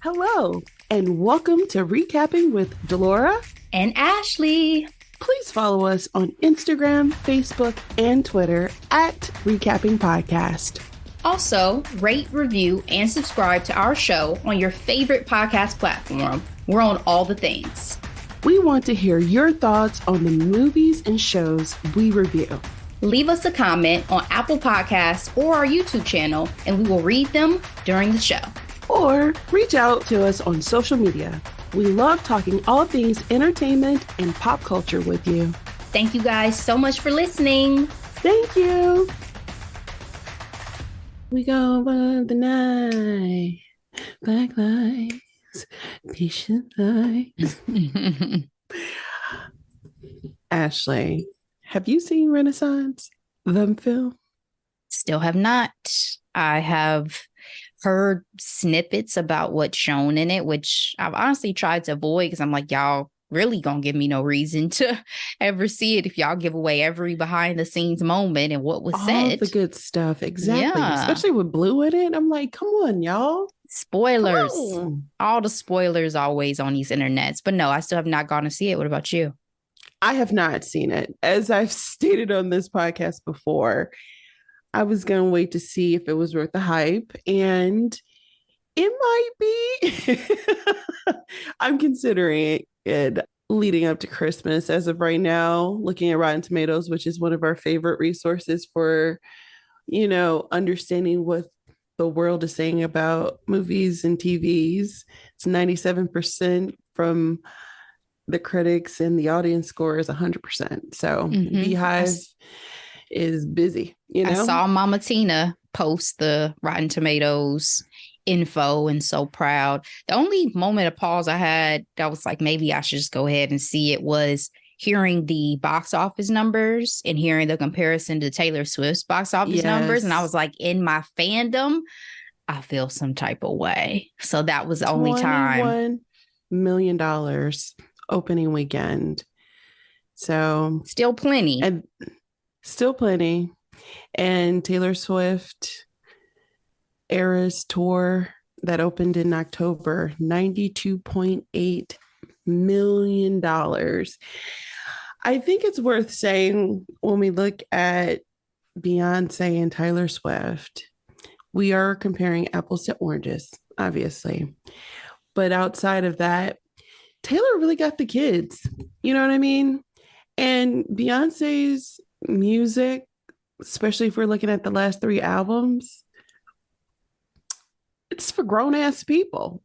Hello, and welcome to Recapping with Delora and Ashley. Please follow us on Instagram, Facebook, and Twitter at Recapping Podcast. Also, rate, review, and subscribe to our show on your favorite podcast platform. We're on all the things. We want to hear your thoughts on the movies and shows we review. Leave us a comment on Apple Podcasts or our YouTube channel, and we will read them during the show. Or reach out to us on social media. We love talking all things entertainment and pop culture with you. Thank you guys so much for listening. Thank you. We go above the night, black lights, patient lights. Ashley, have you seen Renaissance, the film? Still have not. I have heard snippets about what's shown in it, which I've honestly tried to avoid because I'm like, y'all really gonna give me no reason to ever see it if y'all give away every behind the scenes moment and what was said. All the good stuff. Exactly. Yeah. Especially with Blue in it. I'm like, come on, y'all. Spoilers. All the spoilers always on these internets. But no, I still have not gone to see it. What about you? I have not seen it. As I've stated on this podcast before, I was going to wait to see if it was worth the hype, and it might be. I'm considering it leading up to Christmas as of right now, looking at Rotten Tomatoes, which is one of our favorite resources for, understanding what the world is saying about movies and TVs. It's 97% from the critics, and the audience score is 100%. So Beehive is busy. I saw Mama Tina post the Rotten Tomatoes info and so proud. The only moment of pause I had that was like, maybe I should just go ahead and see it, was hearing the box office numbers and hearing the comparison to Taylor Swift's box office numbers. And I was like, in my fandom, I feel some type of way. So that was the only time. $21 million opening weekend. So still plenty. And Taylor Swift Eras Tour that opened in October, $92.8 million. I think it's worth saying, when we look at Beyonce and Taylor Swift, we are comparing apples to oranges, obviously. But outside of that, Taylor really got the kids. You know what I mean? And Beyonce's music, especially if we're looking at the last 3 albums, it's for grown-ass people.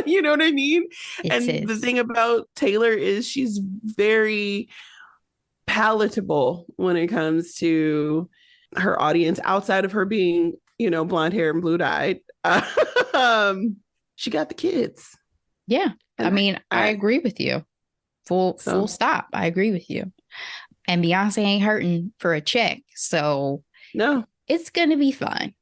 You know what I mean? The thing about Taylor is she's very palatable when it comes to her audience, outside of her being, blonde hair and blue-eyed. She got the kids. Yeah. And I agree with you. Full stop. I agree with you. And Beyonce ain't hurting for a check. So no, it's going to be fun.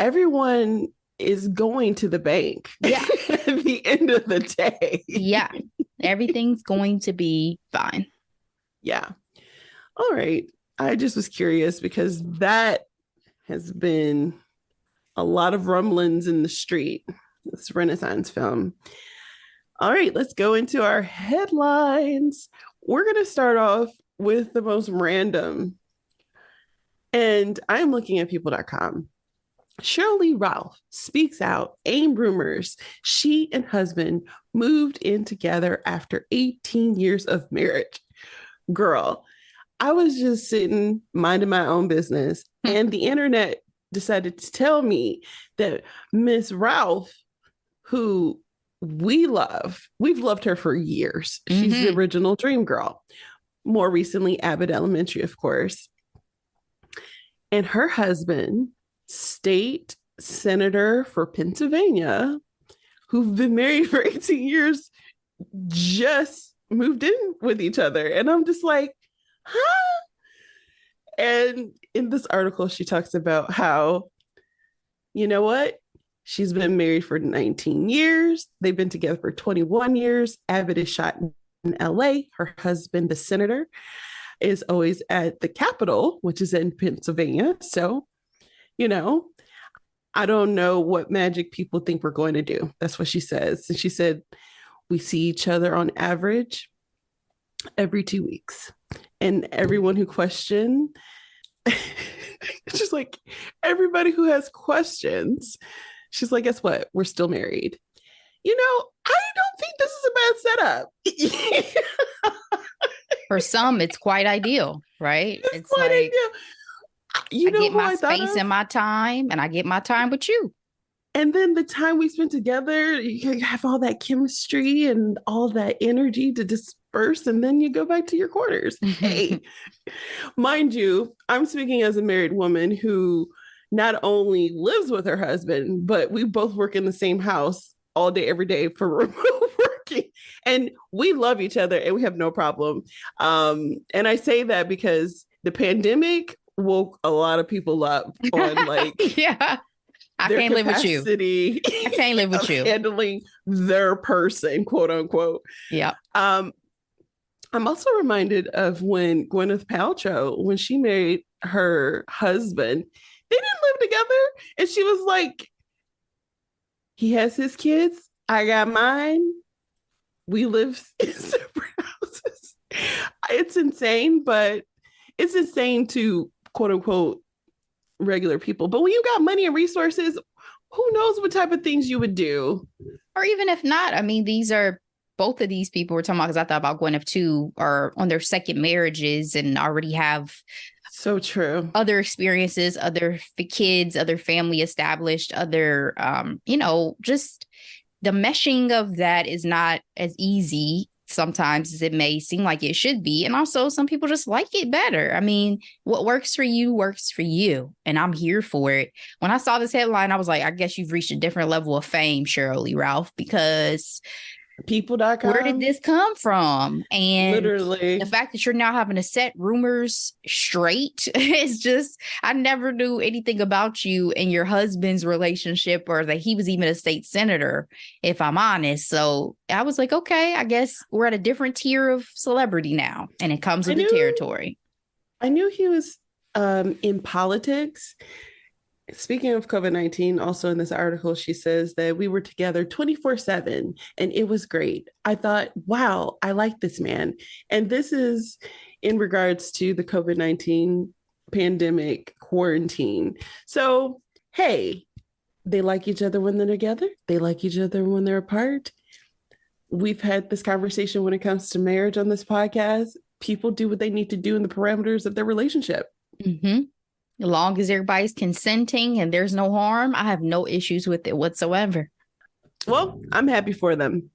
Everyone is going to the bank. Yeah. At the end of the day. Yeah. Everything's going to be fine. Yeah. All right. I just was curious because that has been a lot of rumblings in the street. This Renaissance film. All right, let's go into our headlines. We're going to start off with the most random. And I'm looking at people.com. Sheryl Lee Ralph speaks out, AIM rumors she and husband moved in together after 18 years of marriage. Girl, I was just sitting, minding my own business, and the internet decided to tell me that Miss Ralph, who we've loved her for years. She's the original Dream Girl. More recently, Abbott Elementary, of course. And her husband, state senator for Pennsylvania, who've been married for 18 years, just moved in with each other. And I'm just like, huh? And in this article, she talks about how, you know what? She's been married for 19 years. They've been together for 21 years. Abbott is shot in LA. Her husband, the senator, is always at the Capitol, which is in Pennsylvania. So, I don't know what magic people think we're going to do. That's what she says. And she said, we see each other on average every 2 weeks. And everyone who questioned, it's just like everybody who has questions, she's like, guess what? We're still married. I don't think this is a bad setup. For some, it's quite ideal, right? It's It's quite like you I know get who my I thought space of? and my time, and I get my time with you. And then the time we spent together, you have all that chemistry and all that energy to disperse, and then you go back to your quarters. Hey, mind you, I'm speaking as a married woman who not only lives with her husband, but we both work in the same house all day, every day for remote working. And we love each other and we have no problem. And I say that because the pandemic woke a lot of people up on like Yeah. I their can't live with you. capacity I can't live with of you. handling their person, quote unquote. Yeah. Um, I'm also reminded of when Gwyneth Paltrow, when she married her husband, they didn't live together. And she was like, he has his kids, I got mine. We live in separate houses. It's insane, but it's insane to quote unquote regular people. But when you got money and resources, who knows what type of things you would do? Or even if not, I mean, these are both of these people we're talking about, because I thought about Gwyneth too, are on their second marriages and already have So true. other experiences, other kids, other family established, other, just the meshing of that is not as easy sometimes as it may seem like it should be. And also, some people just like it better. I mean, what works for you works for you. And I'm here for it. When I saw this headline, I was like, I guess you've reached a different level of fame, Sheryl Lee Ralph, because where did People.com. this come from? And Literally. the fact that you're now having to set rumors straight is just, I never knew anything about you and your husband's relationship, or that he was even a state senator, if I'm honest. So I was like, okay, I guess we're at a different tier of celebrity now, and it comes I with the knew territory. I knew he was in politics. Speaking of COVID-19, also in this article, she says that we were together 24/7 and it was great. I thought, wow, I like this man. And this is in regards to the COVID-19 pandemic quarantine. So, hey, they like each other when they're together, they like each other when they're apart. We've had this conversation when it comes to marriage on this podcast. People do what they need to do in the parameters of their relationship. Mm-hmm. As long as everybody's consenting and there's no harm, I have no issues with it whatsoever. Well, I'm happy for them.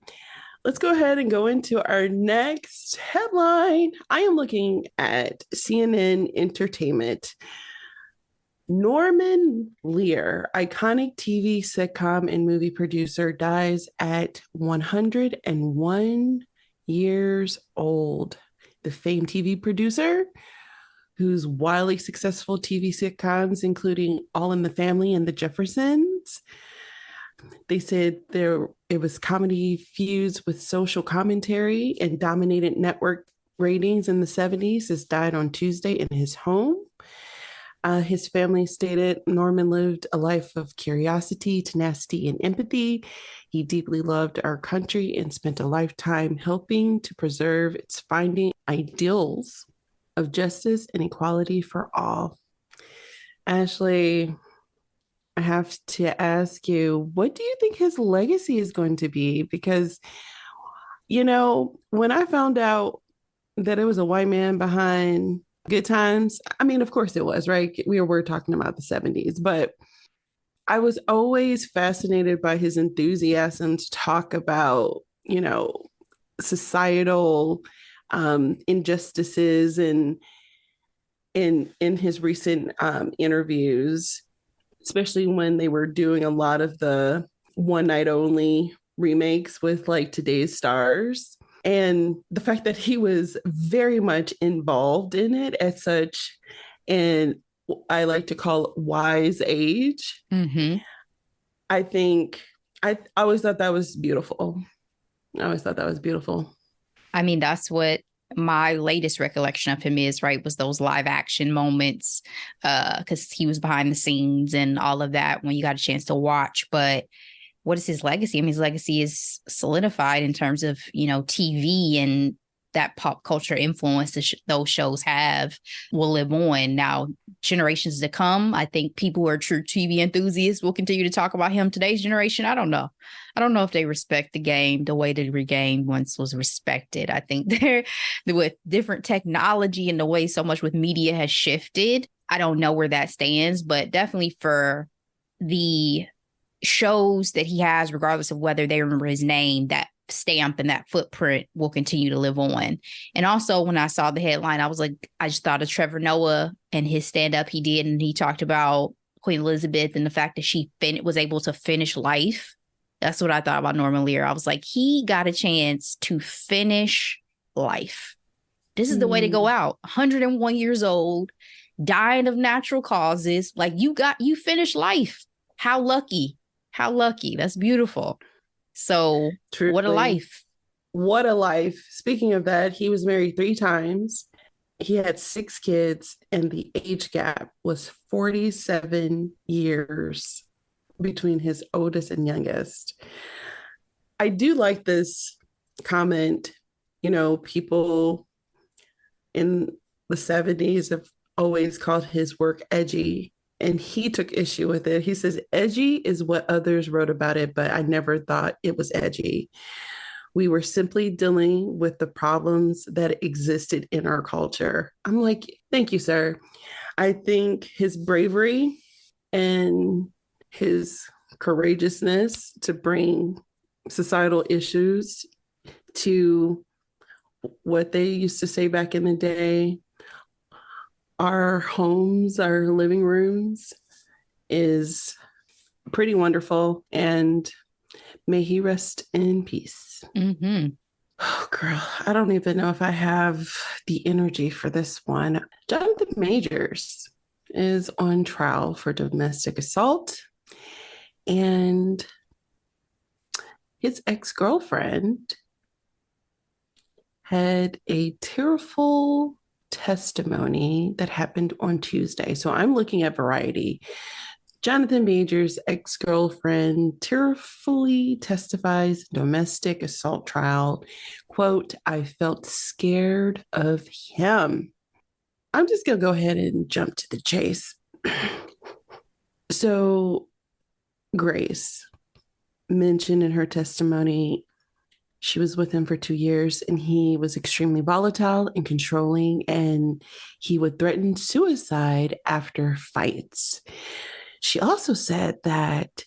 Let's go ahead and go into our next headline. I am looking at CNN Entertainment. Norman Lear, iconic TV sitcom and movie producer, dies at 101 years old. The famed TV producer, whose wildly successful TV sitcoms, including All in the Family and The Jeffersons. They said it was comedy fused with social commentary and dominated network ratings in the 70s, has died on Tuesday in his home. His family stated Norman lived a life of curiosity, tenacity, and empathy. He deeply loved our country and spent a lifetime helping to preserve its founding ideals of justice and equality for all. Ashley, I have to ask you, what do you think his legacy is going to be? Because, when I found out that it was a white man behind Good Times, I mean, of course it was, right? We were talking about the 70s, but I was always fascinated by his enthusiasm to talk about, societal injustices and in his recent interviews, especially when they were doing a lot of the one night only remakes with like today's stars. And the fact that he was very much involved in it at such an, I like to call it, wise age. Mm-hmm. I think I always thought that was beautiful. I always thought that was beautiful. I mean, that's what my latest recollection of him is, right, was those live action moments, because he was behind the scenes and all of that when you got a chance to watch. But what is his legacy? I mean, his legacy is solidified in terms of, TV and that pop culture influence that those shows have will live on. Now, generations to come, I think people who are true TV enthusiasts will continue to talk about him. Today's generation, I don't know. I don't know if they respect the game the way the game once was respected. I think they're with different technology and the way so much with media has shifted. I don't know where that stands, but definitely for the shows that he has, regardless of whether they remember his name, that stamp and that footprint will continue to live on. And also, when I saw the headline, I was like, I just thought of Trevor Noah and his stand-up he did, and he talked about Queen Elizabeth and the fact that she was able to finish life. That's what I thought about Norman Lear. I was like, he got a chance to finish life. This is the way to go out. 101 years old, dying of natural causes. Like, you finished life. How lucky. How lucky. That's beautiful. So truly, what a life. What a life. Speaking of that, he was married 3 times. He had 6 kids, and the age gap was 47 years between his oldest and youngest. I do like this comment. People in the 70s have always called his work edgy. And he took issue with it. He says, edgy is what others wrote about it, but I never thought it was edgy. We were simply dealing with the problems that existed in our culture. I'm like, thank you, sir. I think his bravery and his courageousness to bring societal issues to what they used to say back in the day, our homes, our living rooms, is pretty wonderful. And may he rest in peace. Mm-hmm. Oh, girl, I don't even know if I have the energy for this one. Jonathan Majors is on trial for domestic assault. And his ex-girlfriend had a tearful testimony that happened on Tuesday. So I'm looking at Variety. Jonathan Majors' ex-girlfriend tearfully testifies domestic assault trial. Quote, I felt scared of him. I'm just going to go ahead and jump to the chase. So Grace mentioned in her testimony she was with him for 2 years, and he was extremely volatile and controlling, and he would threaten suicide after fights. She also said that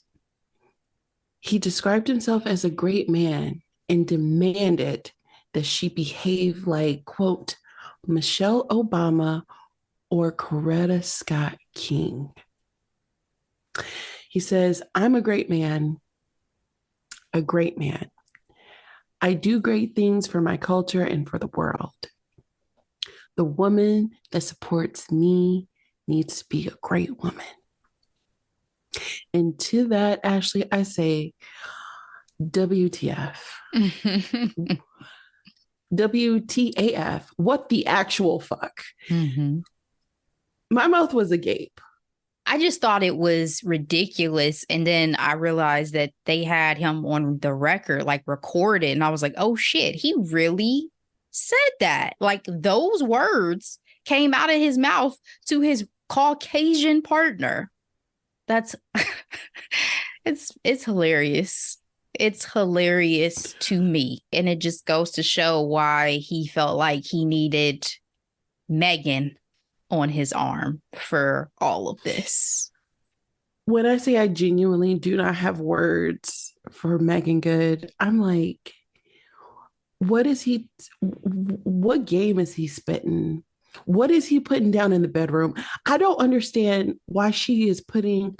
he described himself as a great man and demanded that she behave like, quote, Michelle Obama or Coretta Scott King. He says, I'm a great man, a great man. I do great things for my culture and for the world. The woman that supports me needs to be a great woman. And to that, Ashley, I say, WTF. WTAF. What the actual fuck? Mm-hmm. My mouth was agape. I just thought it was ridiculous. And then I realized that they had him on the record, like recorded. And I was like, oh shit, he really said that. Like those words came out of his mouth to his Caucasian partner. That's it's hilarious. It's hilarious to me. And it just goes to show why he felt like he needed Megan on his arm for all of this. When I say I genuinely do not have words for Megan Good, I'm like, what game is he spitting? What is he putting down in the bedroom? I don't understand why she is putting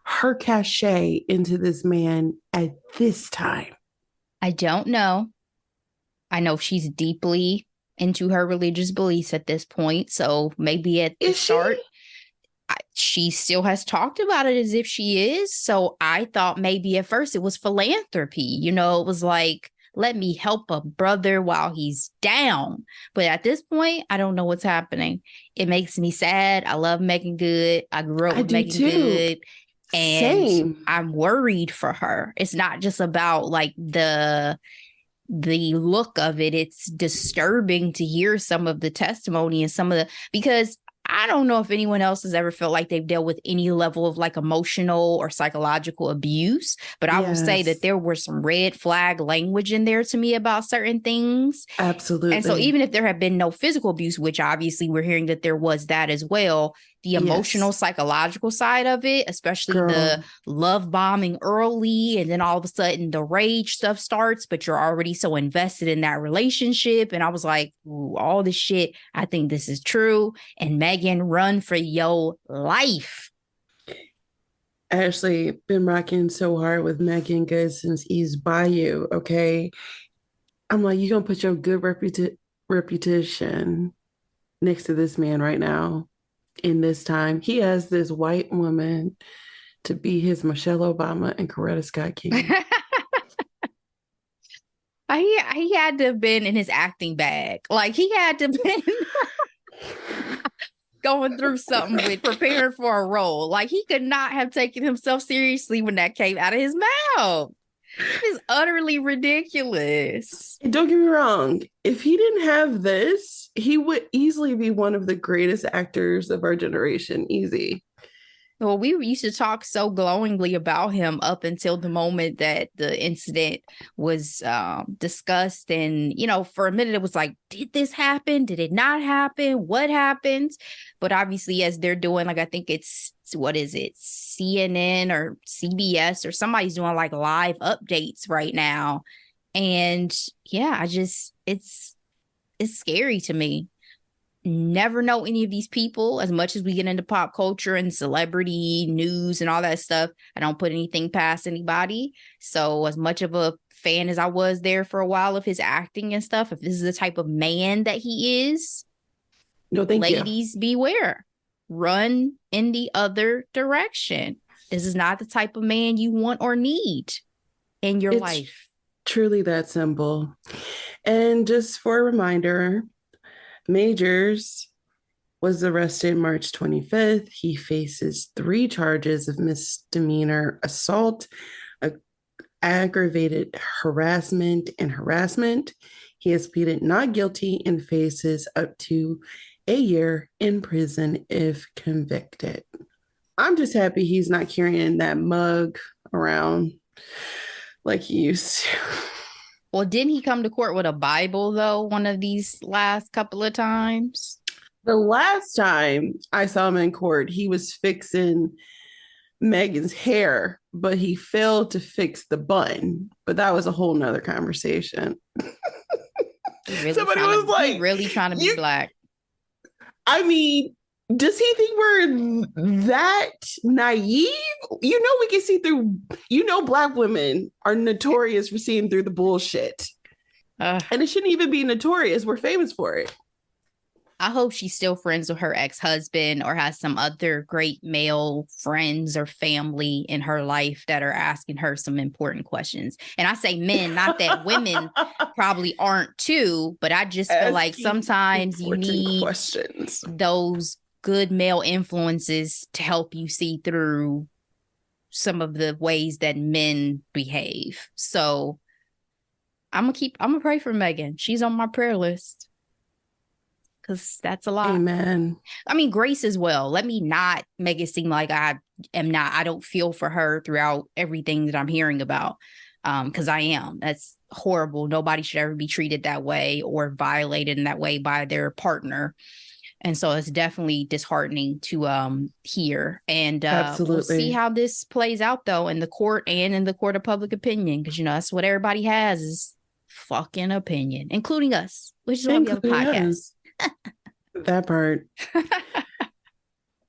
her cachet into this man at this time. I don't know. I know she's deeply into her religious beliefs at this point. So maybe at the start, she still has talked about it as if she is. So I thought maybe at first it was philanthropy. You know, it was like let me help a brother while he's down. But at this point, I don't know what's happening. It makes me sad. I love Megan Good. I grew up I with do Megan too. Good. And Same. I'm worried for her. It's not just about like the look of it. It's disturbing to hear some of the testimony and some of the, because I don't know if anyone else has ever felt like they've dealt with any level of like emotional or psychological abuse, but I will say that Yes, there were some red flag language in there to me about certain things. And so absolutely. even if there had been no physical abuse, which obviously we're hearing that there was that as well, the emotional, Yes, psychological side of it, especially the girl. love bombing early, and then all of a sudden the rage stuff starts, but you're already so invested in that relationship. And I was like, ooh, all this shit, I think this is true. And Megan, run for your life. Ashley been rocking so hard with Megan Good since East Bayou. Okay, I'm like, you gonna put your good reputation next to this man right now in this time. He has this white woman to be his Michelle Obama and Coretta Scott King. He had to have been in his acting bag. Like he had to have been going through something with preparing for a role. Like he could not have taken himself seriously when that came out of his mouth. It is utterly ridiculous. Don't get me wrong. If he didn't have this, he would easily be one of the greatest actors of our generation. Easy. Well, we used to talk so glowingly about him up until the moment that the incident was discussed. And, you know, for a minute, it was like, did this happen? Did it not happen? What happened? But obviously, as they're doing, like, I think it's, what is it? CNN or CBS or somebody's doing like live updates right now. And yeah, it's scary to me. Never know any of these people. As much as we get into pop culture and celebrity news and all that stuff, I don't put anything past anybody. So as much of a fan as I was there for a while of his acting and stuff, if this is the type of man that he is, No, thank you. ladies beware. Run in the other direction. This is not the type of man you want or need in your It's life. truly that simple. And just for a reminder, Majors was arrested March 25th. He faces 3 charges of misdemeanor assault, aggravated harassment, and harassment. He has pleaded not guilty and faces up to a year in prison if convicted. I'm just happy he's not carrying that mug around like he used to. Well, didn't he come to court with a Bible, though, one of these last couple of times? The last time I saw him in court, he was fixing Megan's hair, but he failed to fix the bun. But that was a whole nother conversation. Somebody was He like, really trying to be black. I mean, does he think we're that naive? You know, we can see through, Black women are notorious for seeing through the bullshit. And it shouldn't even be notorious. We're famous for it. I hope she's still friends with her ex-husband or has some other great male friends or family in her life that are asking her some important questions. And I say men, not that women probably aren't too, but I just feel like sometimes you need questions. Those good male influences to help you see through some of the ways that men behave. So I'm gonna pray for Megan. She's on my prayer list. Because that's a lot. Amen. I mean, Grace as well. Let me not make it seem like I don't feel for her throughout everything that I'm hearing about. Because I am. That's horrible. Nobody should ever be treated that way or violated in that way by their partner. And so it's definitely disheartening to hear. And Absolutely. We'll see how this plays out, though, in the court and in the court of public opinion. Because, that's what everybody has is fucking opinion, including us, which is why we have a podcast. That part.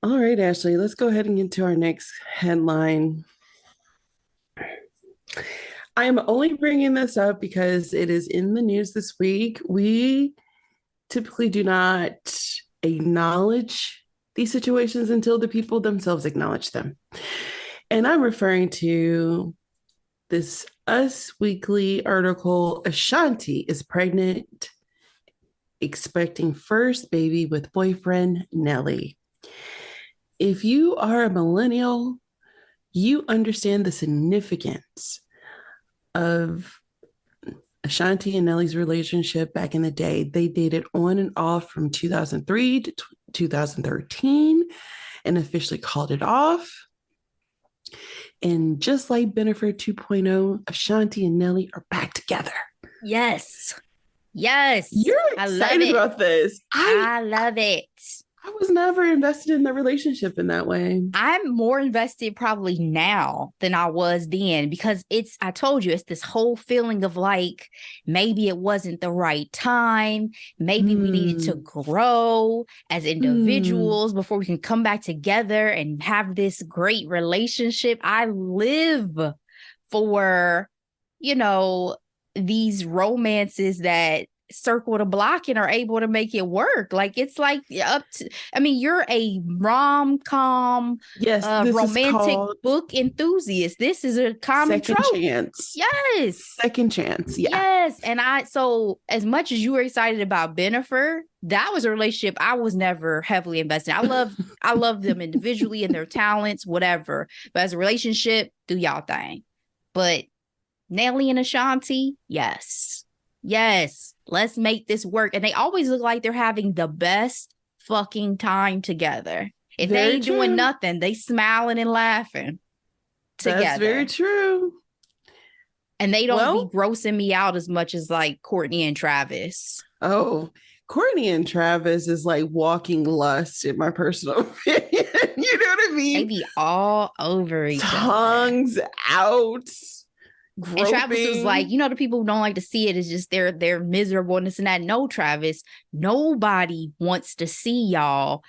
All right, Ashley, let's go ahead and get to our next headline. I am only bringing this up because it is in the news this week. We typically do not acknowledge these situations until the people themselves acknowledge them. And I'm referring to This Us Weekly article, Ashanti is pregnant, expecting first baby with boyfriend Nelly. If you are a millennial, you understand the significance of Ashanti and Nelly's relationship back in the day. They dated on and off from 2003 to 2013 and officially called it off. And just like Bennifer 2.0, Ashanti and Nelly are back together. Yes. Yes. You're I love excited it. about this. I love it. I was never invested in the relationship in that way. I'm more invested probably now than I was then because I told you, it's this whole feeling of like, maybe it wasn't the right time. Maybe we needed to grow as individuals before we can come back together and have this great relationship. I live for, these romances that circle the block and are able to make it work. Like it's like you're a rom-com romantic book enthusiast. This is a common second trope. Chance. Yes. Second chance. Yeah. Yes. And so as much as you were excited about Bennifer, that was a relationship I was never heavily invested in. I love them individually and their talents, whatever. But as a relationship, do y'all thing. But Nelly and Ashanti, yes. Yes, let's make this work. And they always look like they're having the best fucking time together. If they ain't doing nothing, they smiling and laughing together. That's very true. And they don't be grossing me out as much as like Courtney and Travis. Oh, Courtney and Travis is like walking lust in my personal opinion. You know what I mean? They be all over each other. Tongues out. Groping. And Travis was like, the people who don't like to see it is just they're miserable and this and that. No, Travis, nobody wants to see y'all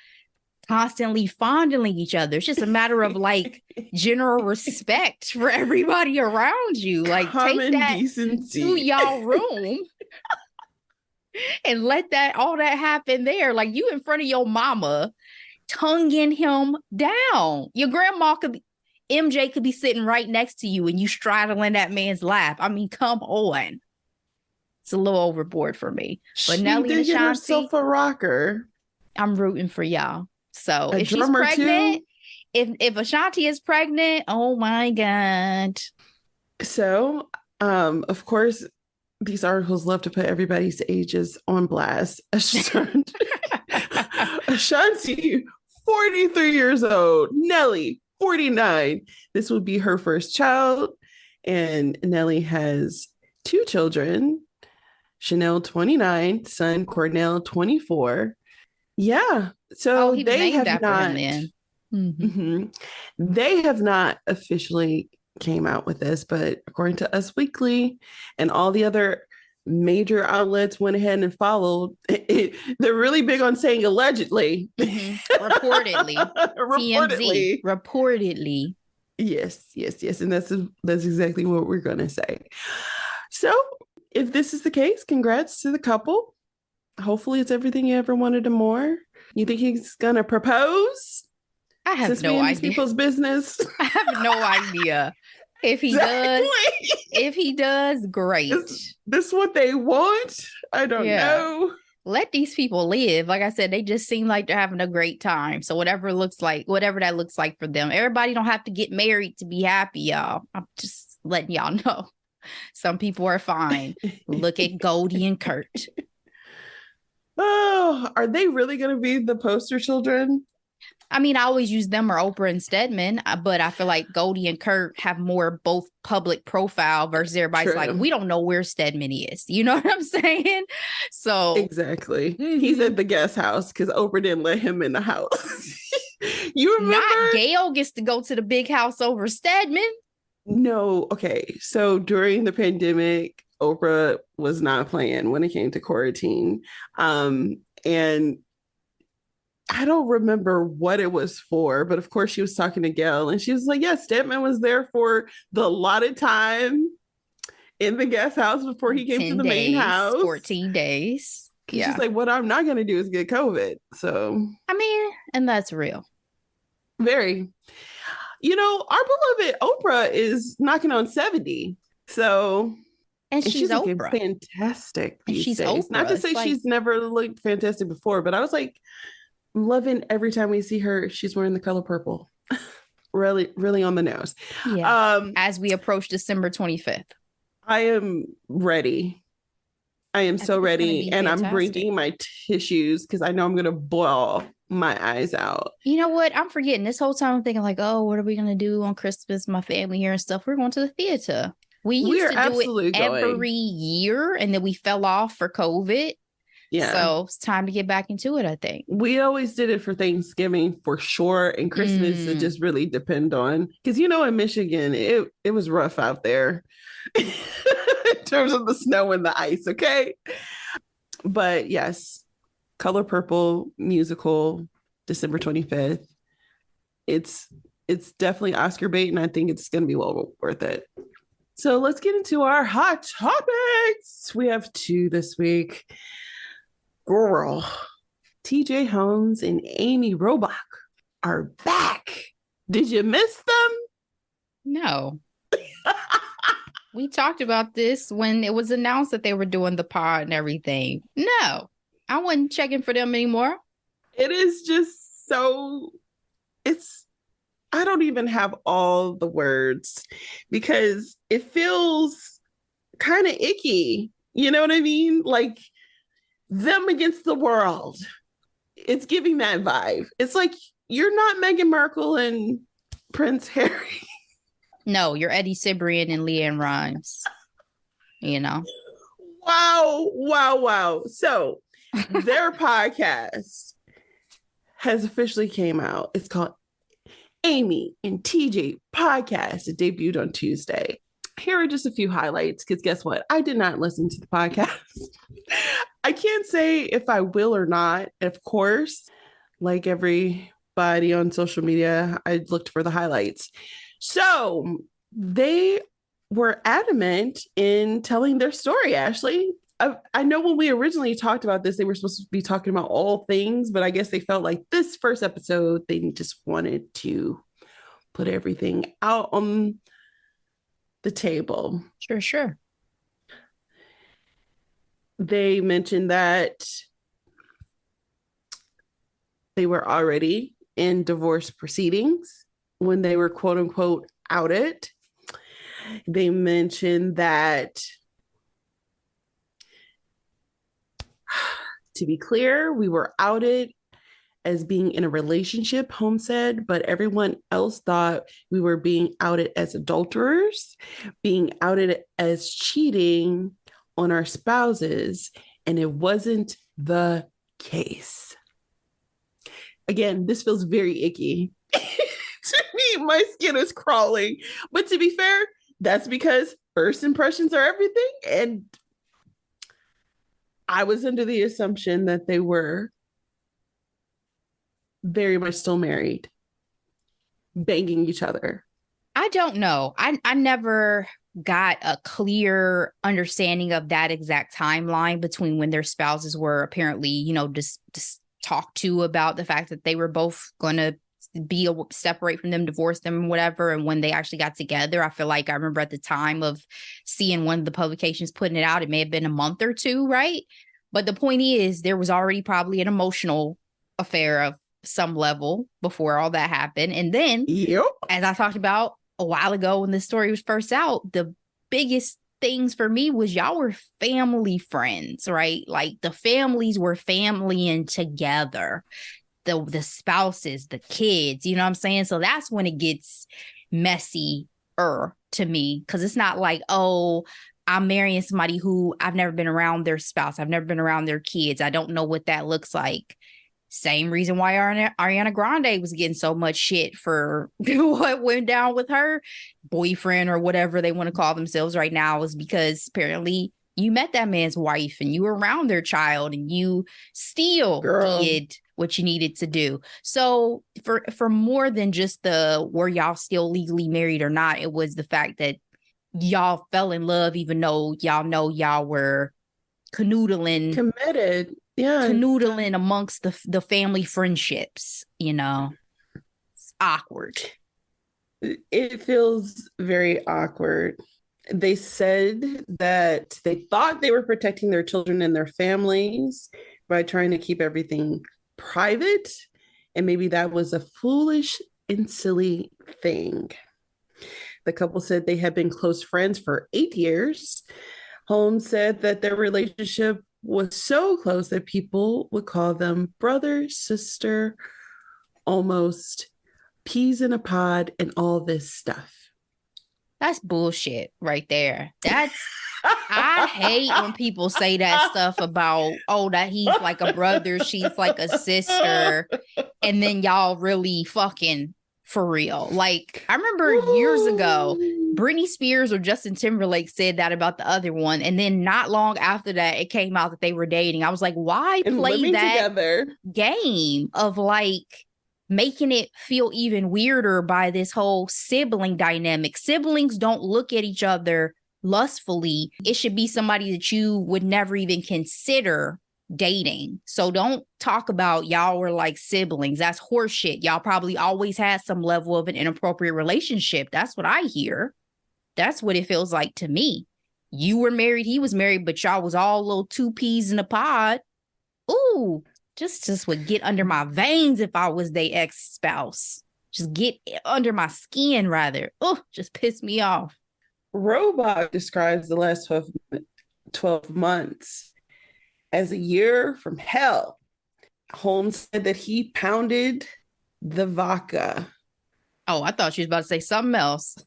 constantly fondling each other. It's just a matter of like general respect for everybody around you. Like common take that decency to y'all room and let all that happen there. Like you in front of your mama, tonguing him down. Your grandma MJ could be sitting right next to you and you straddling that man's lap. I mean, come on. It's a little overboard for me. But she Nelly and Ashanti, herself a rocker. I'm rooting for y'all. So if she's pregnant, if Ashanti is pregnant, oh my God. So, of course, these articles love to put everybody's ages on blast. Ashanti, 43 years old. Nelly, 49. This will be her first child. And Nelly has 2 children. Chanel, 29, son Cornell, 24. Yeah. So they have not. They have not officially came out with this, but according to Us Weekly and all the other major outlets went ahead and followed. They're really big on saying allegedly. Reportedly. TMZ. Reportedly. Yes. And that's exactly what we're going to say. So if this is the case, congrats to the couple. Hopefully it's everything you ever wanted and more. You think he's going to propose? I have no idea. People's business. I have no idea. If he does, great. This what they want? I don't know. Let these people live. Like I said, they just seem like they're having a great time. So whatever that looks like for them. Everybody don't have to get married to be happy, y'all. I'm just letting y'all know. Some people are fine. Look at Goldie and Kurt. Oh, are they really going to be the poster children? I mean, I always use them or Oprah and Stedman, but I feel like Goldie and Kurt have more both public profile versus everybody's like, we don't know where Stedman is. You know what I'm saying? So exactly. He's at the guest house because Oprah didn't let him in the house. You remember? Not Gail gets to go to the big house over Stedman. No. Okay. So during the pandemic, Oprah was not playing when it came to quarantine. And I don't remember what it was for, but of course she was talking to Gail and she was like, yeah, Stedman was there for the allotted time in the guest house before he came to the main house. 14 days. Yeah. She's like, what I'm not going to do is get COVID. So, I mean, and that's real. Very. Our beloved Oprah is knocking on 70. So, And and she's she's looking Oprah. fantastic And these she's days. Not Oprah. to It's say like, she's never looked fantastic before, but I was like loving every time we see her, she's wearing the color purple. Really, really on the nose. yeah. Um, As we approach December 25th. I am ready. I am I so think it's going to ready. be And I'm fantastic. bringing my tissues because I know I'm going to bawl my eyes out. You know what? I'm forgetting this whole time. I'm thinking like, oh, what are we gonna do on Christmas? My family here and stuff. We're going to the theater. We We used are to do it absolutely every going. year, and then we fell off for COVID. Yeah. So it's time to get back into it, I think. We always did it for Thanksgiving for sure. And Christmas, it Mm. just really depend on because in Michigan, it was rough out there in terms of the snow and the ice. Okay. But yes, Color Purple musical, December 25th. It's it's definitely Oscar bait, and I think it's gonna be well worth it. So let's get into our hot topics. We have two this week. Girl, TJ Holmes and Amy Robach are back. Did you miss them? No. We talked about this when it was announced that they were doing the pod and everything. No, I wasn't checking for them anymore. It is just so, it's, I don't even have all the words because it feels kind of icky. You know what I mean? Like them against the world. It's giving that vibe. It's like you're not Meghan Markle and Prince Harry. No, you're Eddie Cibrian and Leanne Rimes. You know? Wow, wow, wow. So their podcast has officially came out. It's called Amy and TJ Podcast. It debuted on Tuesday. Here are just a few highlights because guess what? I did not listen to the podcast. I can't say if I will or not. Of course, like everybody on social media, I looked for the highlights. So they were adamant in telling their story, Ashley. I know when we originally talked about this, they were supposed to be talking about all things, but I guess they felt like this first episode, they just wanted to put everything out on the table. Sure, sure. They mentioned that they were already in divorce proceedings when they were quote unquote outed. They mentioned that, to be clear, we were outed as being in a relationship, Holmes said, but everyone else thought we were being outed as adulterers, being outed as cheating on our spouses, and it wasn't the case. Again, this feels very icky. To me, my skin is crawling. But to be fair, that's because first impressions are everything. And I was under the assumption that they were very much still married, banging each other. I don't know. I never got a clear understanding of that exact timeline between when their spouses were apparently, just talked to about the fact that they were both going to be separate from them, divorce them, whatever. And when they actually got together, I feel like I remember at the time of seeing one of the publications putting it out, it may have been a month or two, right? But the point is, there was already probably an emotional affair of some level before all that happened. And then, Yep. as I talked about a while ago when this story was first out, the biggest things for me was y'all were family friends, right? Like the families were familying together, the spouses, the kids, you know what I'm saying? So that's when it gets messy to me, because it's not like, oh, I'm marrying somebody who I've never been around their spouse. I've never been around their kids. I don't know what that looks like. Same reason why Ariana Grande was getting so much shit for what went down with her boyfriend or whatever they want to call themselves right now, is because apparently you met that man's wife and you were around their child and you still did what you needed to do. So for more than just the were y'all still legally married or not, it was the fact that y'all fell in love, even though y'all know y'all were canoodling amongst the family friendships. It's awkward. It feels very awkward. They said that they thought they were protecting their children and their families by trying to keep everything private. And maybe that was a foolish and silly thing. The couple said they had been close friends for 8 years. Holmes said that their relationship was so close that people would call them brother, sister, almost peas in a pod, and all this stuff. That's bullshit right there. I hate when people say that stuff about, oh, that he's like a brother, she's like a sister, and then y'all really fucking for real. Like, I remember years ago, Britney Spears or Justin Timberlake said that about the other one, and then not long after that, it came out that they were dating. I was like, why And play that together game of like making it feel even weirder by this whole sibling dynamic? Siblings don't look at each other lustfully. It should be somebody that you would never even consider dating. So don't talk about y'all were like siblings. That's horseshit. Y'all probably always had some level of an inappropriate relationship. That's what I hear. That's what it feels like to me. You were married, he was married, but y'all was all little two peas in a pod. Ooh, just would get under my veins if I was their ex-spouse. Just get under my skin, rather. Oh, just piss me off. Robach describes the last 12 months as a year from hell. Holmes said that he pounded the vodka. Oh, I thought she was about to say something else.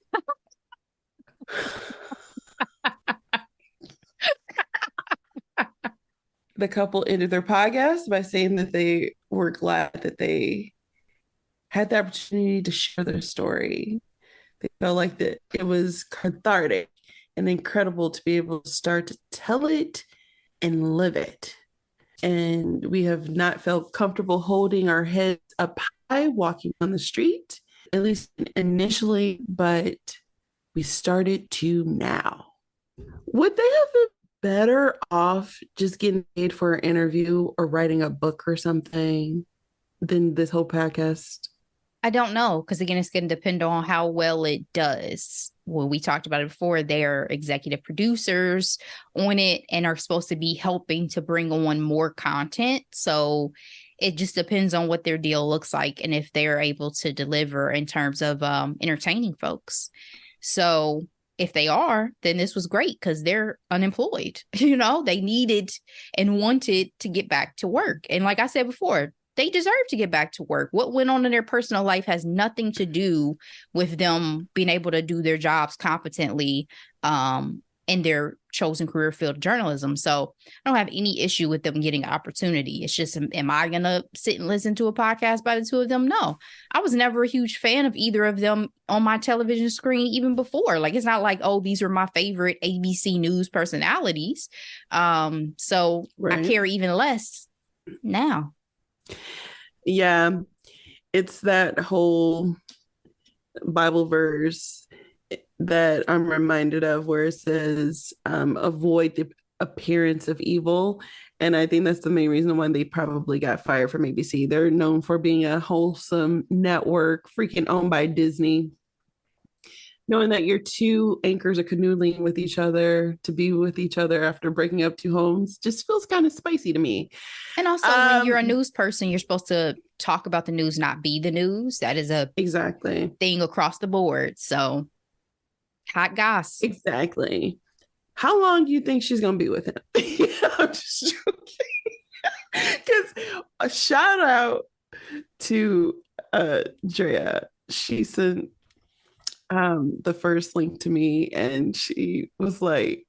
The couple ended their podcast by saying that they were glad that they had the opportunity to share their story. They felt like that it was cathartic and incredible to be able to start to tell it and live it. And we have not felt comfortable holding our heads up high walking on the street, at least initially, but we started to now. Would they have been better off just getting paid for an interview or writing a book or something than this whole podcast? I don't know, because again, it's going to depend on how well it does. Well, we talked about it before. They're executive producers on it and are supposed to be helping to bring on more content. So it just depends on what their deal looks like and if they're able to deliver in terms of entertaining folks. So if they are, then this was great because they're unemployed. You know, they needed and wanted to get back to work. And like I said before, they deserve to get back to work. What went on in their personal life has nothing to do with them being able to do their jobs competently in their chosen career field of journalism. So I don't have any issue with them getting opportunity. It's just, am I going to sit and listen to a podcast by the two of them? No, I was never a huge fan of either of them on my television screen, even before. Like, it's not like, oh, these are my favorite ABC News personalities. So right. I care even less now. Yeah, it's that whole Bible verse that I'm reminded of where it says, avoid the appearance of evil. And I think that's the main reason why they probably got fired from ABC. They're known for being a wholesome network, freaking owned by Disney. Knowing that your two anchors are canoodling with each other to be with each other after breaking up two homes just feels kind of spicy to me. And also, when you're a news person, you're supposed to talk about the news, not be the news. That is a exactly thing across the board. So, hot goss. Exactly. How long do you think she's going to be with him? I'm just joking. Because a shout out to Drea. She sent the first link to me and she was like,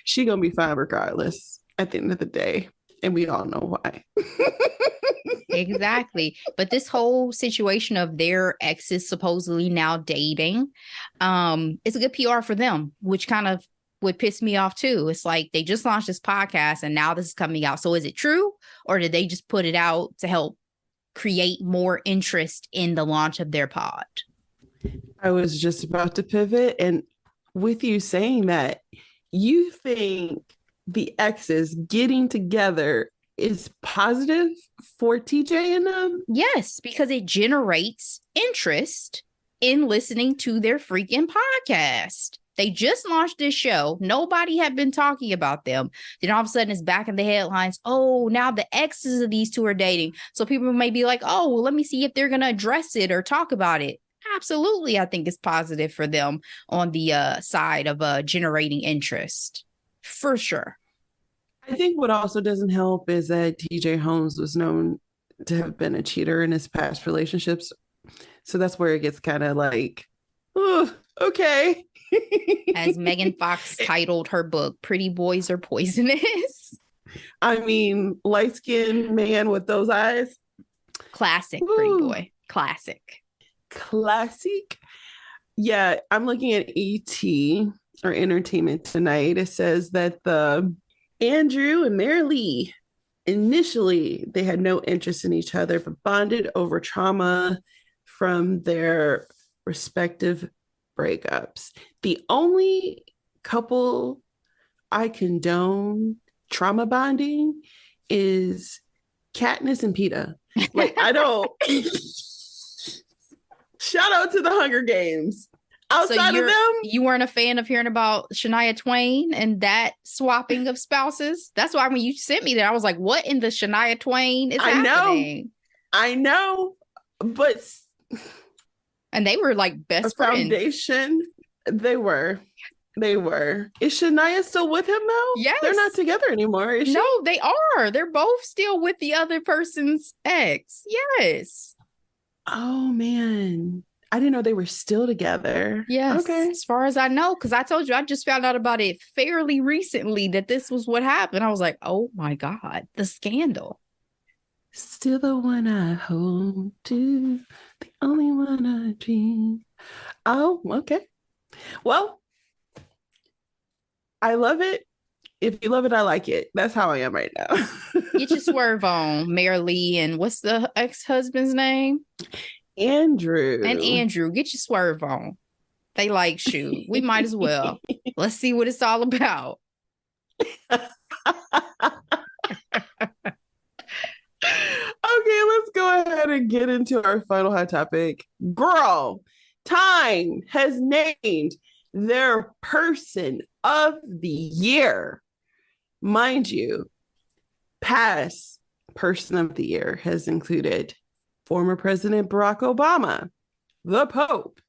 she gonna be fine regardless at the end of the day, and we all know why. Exactly. But this whole situation of their exes supposedly now dating, it's a good PR for them, which kind of would piss me off too. It's like they just launched this podcast and now this is coming out. So is it true, or did they just put it out to help create more interest in the launch of their pod? I was just about to pivot, and with you saying that, you think the exes getting together is positive for TJ and them? Yes, because it generates interest in listening to their freaking podcast. They just launched this show. Nobody had been talking about them. Then all of a sudden it's back in the headlines. Oh, now the exes of these two are dating. So people may be like, oh, well, let me see if they're going to address it or talk about it. Absolutely. I think it's positive for them on the side of generating interest. For sure. I think what also doesn't help is that TJ Holmes was known to have been a cheater in his past relationships. So that's where it gets kind of like, oh, okay. As Megan Fox titled her book, Pretty Boys Are Poisonous. I mean, light-skinned man with those eyes. Classic, Pretty Boy. Classic. Yeah, I'm looking at ET or Entertainment Tonight. It says that the Andrew and Mary Lee, initially they had no interest in each other, but bonded over trauma from their respective breakups. The only couple I condone trauma bonding is Katniss and Peeta. Like, I don't. Shout out to the Hunger Games. Outside of them, you weren't a fan of hearing about Shania Twain and that swapping of spouses. That's why when you sent me that, I was like, "What in the Shania Twain is happening?" I know, but and they were like best friends. Foundation. They were. Is Shania still with him though? Yes, they're not together anymore. Is she? No, they are. They're both still with the other person's ex. Yes. Oh man, I didn't know they were still together. Yes. Okay. As far as I know, because I told you I just found out about it fairly recently that this was what happened. I was like, oh my God, the scandal. Still the one I hold to, the only one I dream. Oh, okay. Well, I love it. If you love it, I like it. That's how I am right now. Get your swerve on, Mary Lee, and what's the ex-husband's name? Andrew. And Andrew, get your swerve on. They like you. We might as well. Let's see what it's all about. Okay, let's go ahead and get into our final hot topic. Girl, Time has named their person of the year. Mind you, past person of the year has included former President Barack Obama, the Pope,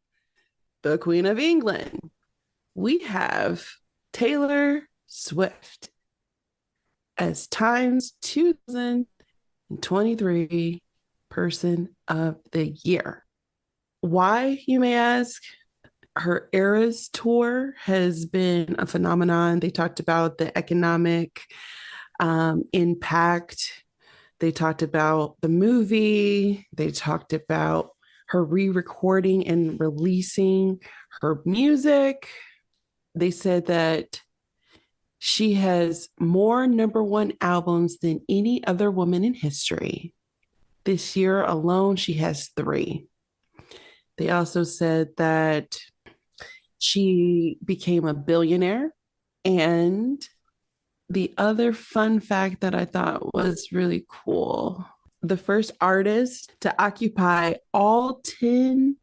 the Queen of England. We have Taylor Swift as Time's 2023 Person of the Year. Why, you may ask? Her Eras tour has been a phenomenon. They talked about the economic impact. They talked about the movie. They talked about her re-recording and releasing her music. They said that she has more #1 albums than any other woman in history. This year alone, she has 3. They also said that she became a billionaire. And the other fun fact that I thought was really cool, the first artist to occupy all 10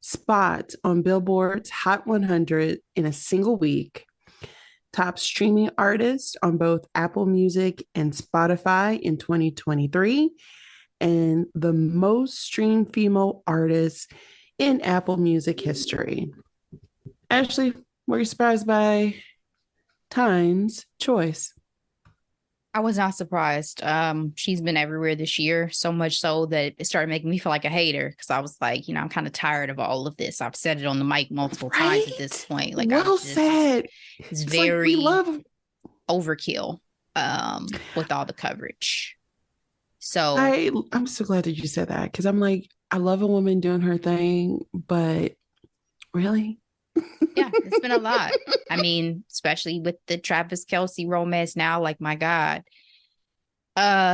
spots on Billboard's Hot 100 in a single week, top streaming artist on both Apple Music and Spotify in 2023, and the most streamed female artist in Apple Music history. Ashley, were you surprised by Time's choice? I was not surprised. She's been everywhere this year, so much so that it started making me feel like a hater because I was like, I'm kind of tired of all of this. I've said it on the mic multiple times at this point. Like, well said. It's very like overkill with all the coverage. So I'm so glad that you said that because I'm like, I love a woman doing her thing, but really? Yeah, it's been a lot. I mean, especially with the Travis Kelce romance now, like, my God.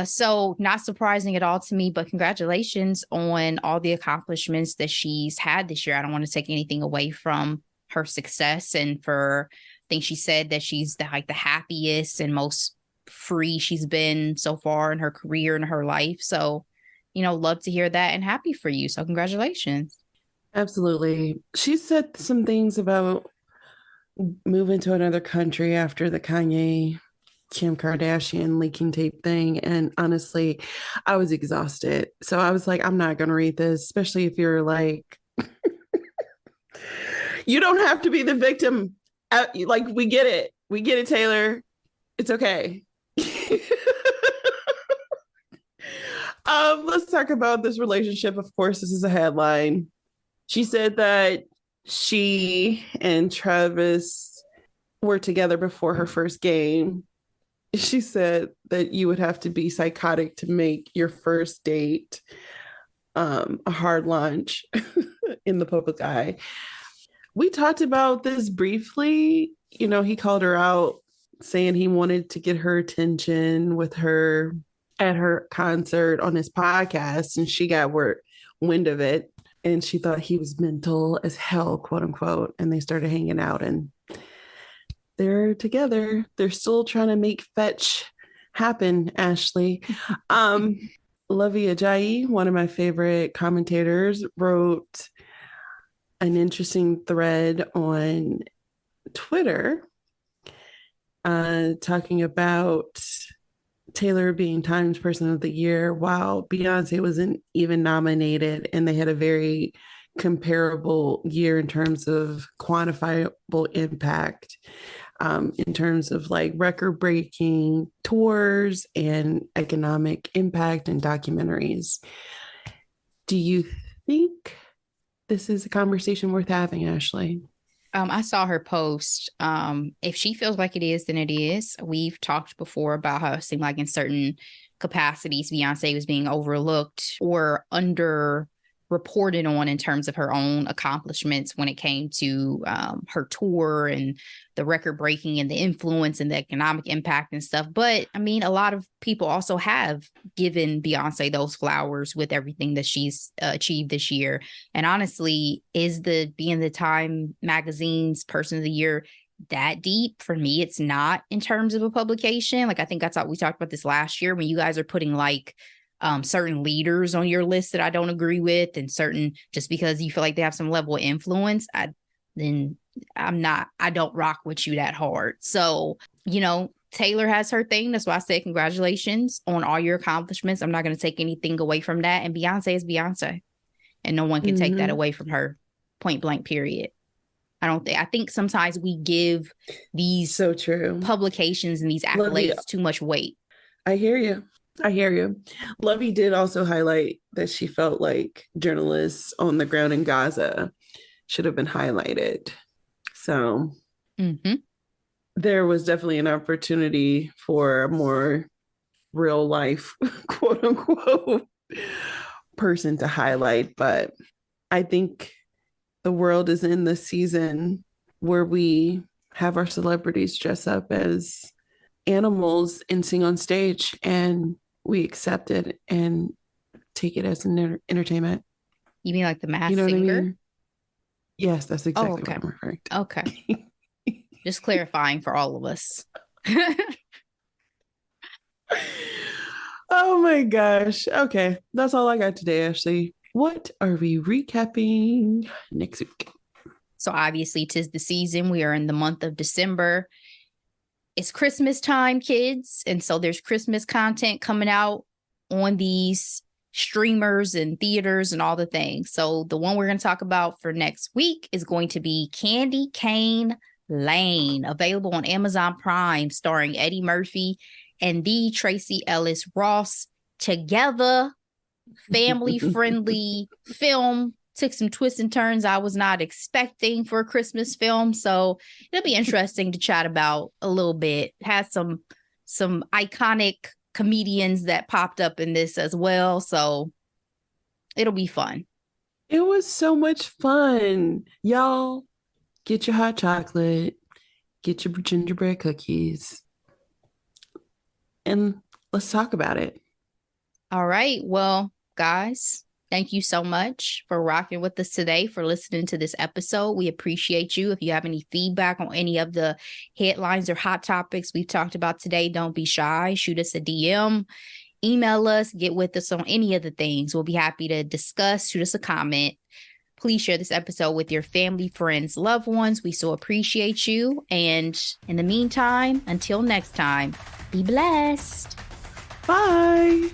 So not surprising at all to me, but congratulations on all the accomplishments that she's had this year. I don't want to take anything away from her success, and I think she said that she's the happiest and most free she's been so far in her career and her life. So, love to hear that and happy for you. So congratulations. Absolutely. She said some things about moving to another country after the Kanye Kim Kardashian leaking tape thing. And honestly, I was exhausted. So I was like, I'm not going to read this, especially if you're like, you don't have to be the victim. Like, we get it. We get it, Taylor. It's okay. Let's talk about this relationship. Of course, this is a headline. She said that she and Travis were together before her first game. She said that you would have to be psychotic to make your first date a hard launch in the public eye. We talked about this briefly. You know, he called her out saying he wanted to get her attention with her at her concert on his podcast, and she got wind of it, and she thought he was mental as hell, quote unquote, and they started hanging out, and they're together. They're still trying to make fetch happen, Ashley. Lovey Ajayi, one of my favorite commentators, wrote an interesting thread on Twitter talking about Taylor being Times Person of the Year while Beyonce wasn't even nominated, and they had a very comparable year in terms of quantifiable impact, in terms of like record breaking tours and economic impact and documentaries. Do you think this is a conversation worth having, Ashley? I saw her post. If she feels like it is, then it is. We've talked before about how it seemed like in certain capacities, Beyonce was being overlooked or under reported on in terms of her own accomplishments when it came to her tour and the record breaking and the influence and the economic impact and stuff. But I mean, a lot of people also have given Beyonce those flowers with everything that she's achieved this year. And honestly, is the being the Time magazine's Person of the Year that deep? For me, it's not in terms of a publication. Like, I think we talked about this last year when you guys are putting like certain leaders on your list that I don't agree with, and certain just because you feel like they have some level of influence, I don't rock with you that hard. So, you know, Taylor has her thing. That's why I said congratulations on all your accomplishments. I'm not going to take anything away from that. And Beyonce is Beyonce, and no one can take that away from her. Point blank, period. I think sometimes we give these so true publications and these accolades too much weight. I hear you. Lovey did also highlight that she felt like journalists on the ground in Gaza should have been highlighted. So there was definitely an opportunity for a more real life, quote unquote, person to highlight. But I think the world is in the season where we have our celebrities dress up as animals and sing on stage, and we accept it and take it as an entertainment. You mean like the Masked Singer? What I mean? Yes, that's exactly what I'm referring to. Okay. Just clarifying for all of us. Oh my gosh. Okay. That's all I got today, Ashley. What are we recapping next week? So obviously 'tis the season. We are in the month of December. It's Christmas time, kids. And so there's Christmas content coming out on these streamers and theaters and all the things. So the one we're going to talk about for next week is going to be Candy Cane Lane, available on Amazon Prime, starring Eddie Murphy and the Tracy Ellis Ross. Together, family-friendly film. Took some twists and turns I was not expecting for a Christmas film. So it'll be interesting to chat about a little bit. Has some iconic comedians that popped up in this as well. So it'll be fun. It was so much fun. Y'all, get your hot chocolate, get your gingerbread cookies, and let's talk about it. All right. Well, guys, thank you so much for rocking with us today, for listening to this episode. We appreciate you. If you have any feedback on any of the headlines or hot topics we've talked about today, don't be shy. Shoot us a DM, email us, get with us on any of the things. We'll be happy to discuss. Shoot us a comment. Please share this episode with your family, friends, loved ones. We so appreciate you. And in the meantime, until next time, be blessed. Bye.